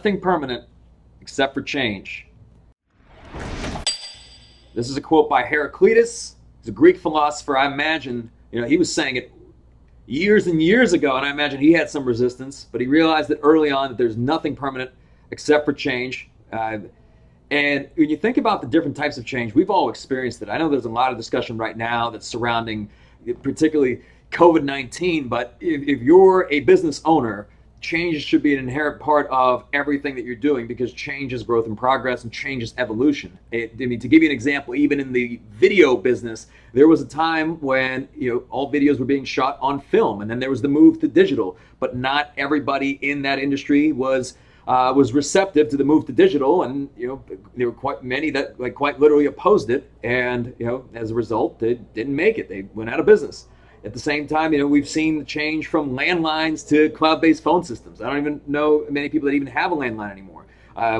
nothing permanent except for change. This is a quote by Heraclitus. He's a Greek philosopher. I imagine, he was saying it years and years ago, and I imagine he had some resistance, but he realized that early on that there's nothing permanent except for change. And when you think about the different types of change, we've all experienced it. I know there's a lot of discussion right now that's surrounding particularly COVID-19, but if you're a business owner, change should be an inherent part of everything that you're doing, because change is growth and progress, and change is evolution. To give you an example, even in the video business, there was a time when all videos were being shot on film, and then there was the move to digital. But not everybody in that industry was receptive to the move to digital, and there were quite many that quite literally opposed it, and as a result, they didn't make it. They went out of business. At the same time, we've seen the change from landlines to cloud-based phone systems. I don't even know many people that even have a landline anymore.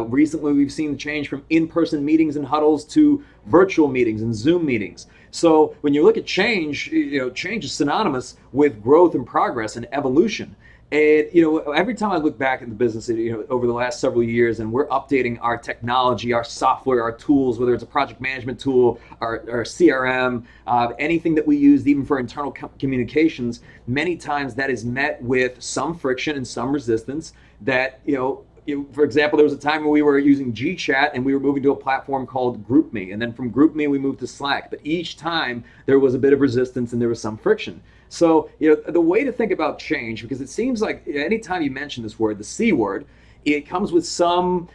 Recently, we've seen the change from in-person meetings and huddles to virtual meetings and Zoom meetings. So when you look at change, change is synonymous with growth and progress and evolution. And every time I look back at the business, over the last several years, and we're updating our technology, our software, our tools, whether it's a project management tool, our CRM, anything that we use, even for internal communications, many times that is met with some friction and some resistance. That for example, there was a time when we were using GChat and we were moving to a platform called GroupMe, and then from GroupMe we moved to Slack. But each time there was a bit of resistance and there was some friction. So, the way to think about change, because it seems like anytime you mention this word, the C word, it comes with some,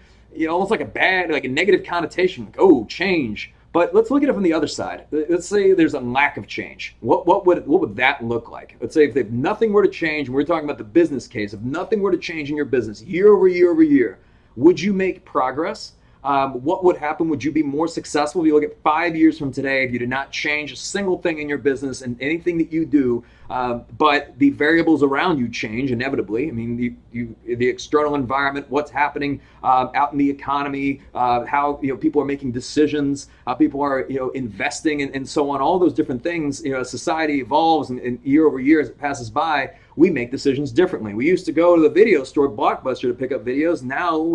almost like a negative connotation, like, oh, change. But let's look at it from the other side. Let's say there's a lack of change. What would that look like? Let's say if nothing were to change, and we're talking about the business case, if nothing were to change in your business year over year over year, would you make progress? What would happen? Would you be more successful if you look at 5 years from today, if you did not change a single thing in your business and anything that you do, but the variables around you change inevitably? I mean, the external environment, what's happening out in the economy, how people are making decisions, how people are investing, and so on. All those different things. As society evolves and year over year as it passes by, we make decisions differently. We used to go to the video store, Blockbuster, to pick up videos. Now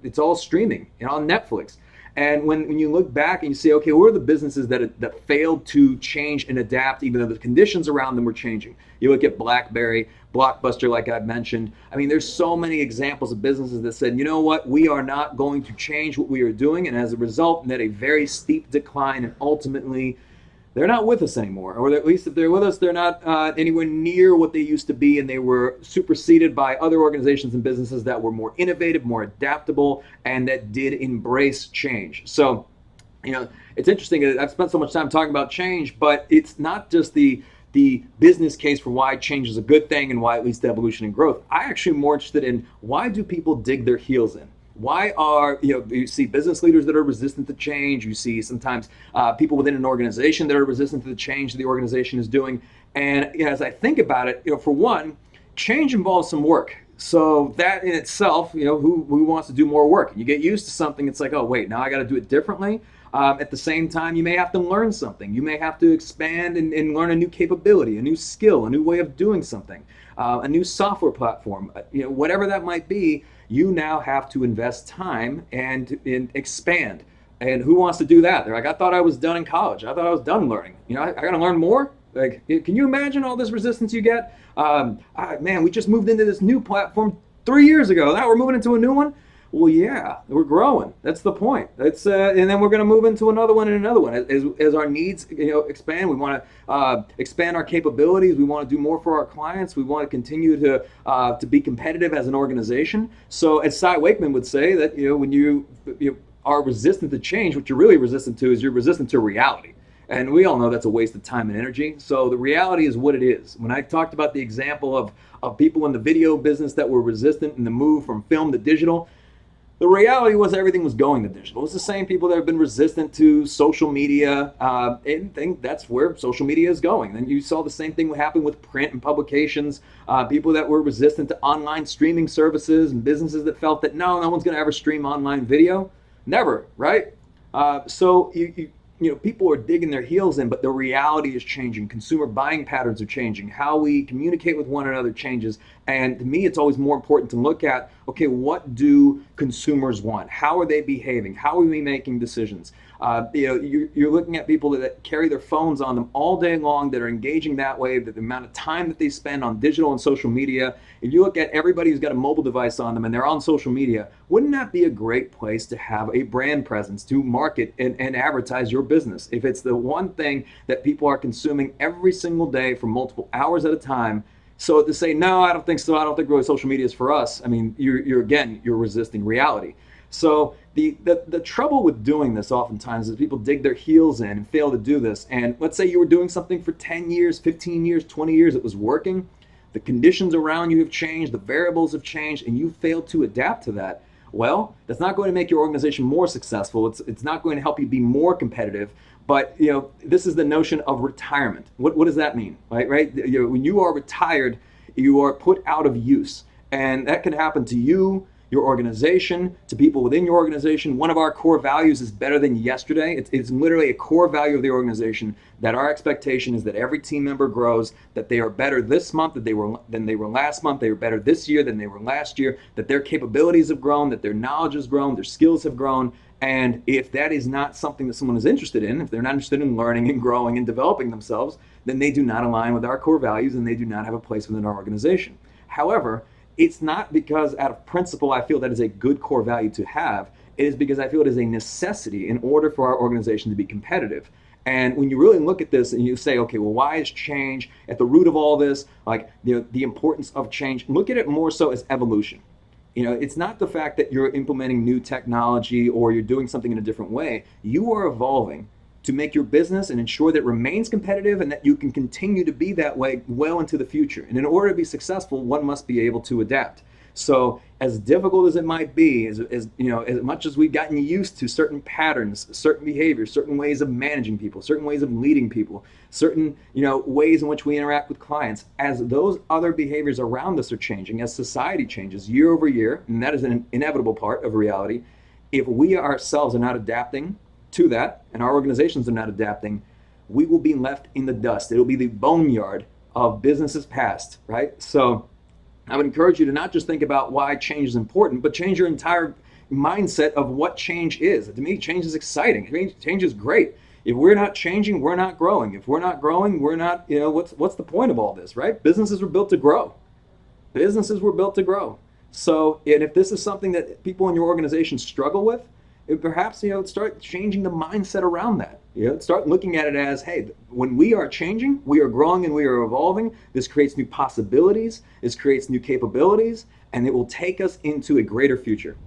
it's all streaming, on Netflix. And when you look back and you say, okay, what are the businesses that failed to change and adapt, even though the conditions around them were changing? You look at BlackBerry, Blockbuster, like I've mentioned. I mean, there's so many examples of businesses that said, you know what, we are not going to change what we are doing. And as a result, net a very steep decline, and ultimately, they're not with us anymore, or at least if they're with us, they're not anywhere near what they used to be, and they were superseded by other organizations and businesses that were more innovative, more adaptable, and that did embrace change. So, it's interesting that I've spent so much time talking about change, but it's not just the business case for why change is a good thing and why it leads to evolution and growth. I actually am more interested in, why do people dig their heels in? Why are, you see business leaders that are resistant to change. You see sometimes people within an organization that are resistant to the change that the organization is doing. And as I think about it, for one, change involves some work. So that in itself, who wants to do more work? And you get used to something, it's like, oh, wait, now I got to do it differently. At the same time, you may have to learn something. You may have to expand and learn a new capability, a new skill, a new way of doing something, a new software platform, whatever that might be. You now have to invest time and expand. And who wants to do that? They're like, I thought I was done in college. I thought I was done learning. I got to learn more. Like, can you imagine all this resistance you get? Man, we just moved into this new platform 3 years ago. Now we're moving into a new one. Well, yeah, we're growing. That's the point. That's and then we're going to move into another one and another one as our needs expand. We want to expand our capabilities. We want to do more for our clients. We want to continue to be competitive as an organization. So, as Cy Wakeman would say, that when you are resistant to change, what you're really resistant to is you're resistant to reality. And we all know that's a waste of time and energy. So the reality is what it is. When I talked about the example of people in the video business that were resistant in the move from film to digital, the reality was everything was going to digital. It's the same people that have been resistant to social media and think that's where social media is going. And you saw the same thing happen with print and publications, people that were resistant to online streaming services, and businesses that felt that no one's going to ever stream online video. Never, right? So people are digging their heels in, but the reality is changing. Consumer buying patterns are changing. How we communicate with one another changes. And to me, it's always more important to look at, okay, what do consumers want? How are they behaving? How are we making decisions? You're looking at people that carry their phones on them all day long, that are engaging that way, that the amount of time that they spend on digital and social media. If you look at everybody who's got a mobile device on them and they're on social media, wouldn't that be a great place to have a brand presence to market and advertise your business? If it's the one thing that people are consuming every single day for multiple hours at a time, so to say, no, I don't think so, I don't think really social media is for us, I mean, you're resisting reality. So the trouble with doing this oftentimes is people dig their heels in and fail to do this. And let's say you were doing something for 10 years, 15 years, 20 years, it was working. The conditions around you have changed, the variables have changed, and you failed to adapt to that. Well, that's not going to make your organization more successful. It's not going to help you be more competitive. But this is the notion of retirement. What does that mean? Right? When you are retired, you are put out of use, and that can happen to you, your organization, to people within your organization. One of our core values is better than yesterday. It's literally a core value of the organization, that our expectation is that every team member grows, that they are better this month than they were last month, they were better this year than they were last year, that their capabilities have grown, that their knowledge has grown, their skills have grown. And if that is not something that someone is interested in, if they're not interested in learning and growing and developing themselves, then they do not align with our core values and they do not have a place within our organization. However, it's not because out of principle I feel that is a good core value to have. It is because I feel it is a necessity in order for our organization to be competitive. And when you really look at this and you say, okay, well, why is change at the root of all this? Like the importance of change, look at it more so as evolution. It's not the fact that you're implementing new technology or you're doing something in a different way. You are evolving to make your business and ensure that it remains competitive and that you can continue to be that way well into the future. And in order to be successful, one must be able to adapt. So as difficult as it might be, as much as we've gotten used to certain patterns, certain behaviors, certain ways of managing people, certain ways of leading people, certain ways in which we interact with clients, as those other behaviors around us are changing, as society changes year over year, and that is an inevitable part of reality, if we ourselves are not adapting to that, and our organizations are not adapting, we will be left in the dust. It'll be the boneyard of businesses past, right? So I would encourage you to not just think about why change is important, but change your entire mindset of what change is. To me, change is exciting. I mean, change is great. If we're not changing, we're not growing. If we're not growing, we're not, what's the point of all this, right? Businesses were built to grow. Businesses were built to grow. So, and if this is something that people in your organization struggle with, perhaps start changing the mindset around that. Start looking at it as, hey, when we are changing, we are growing and we are evolving. This creates new possibilities, this creates new capabilities, and it will take us into a greater future.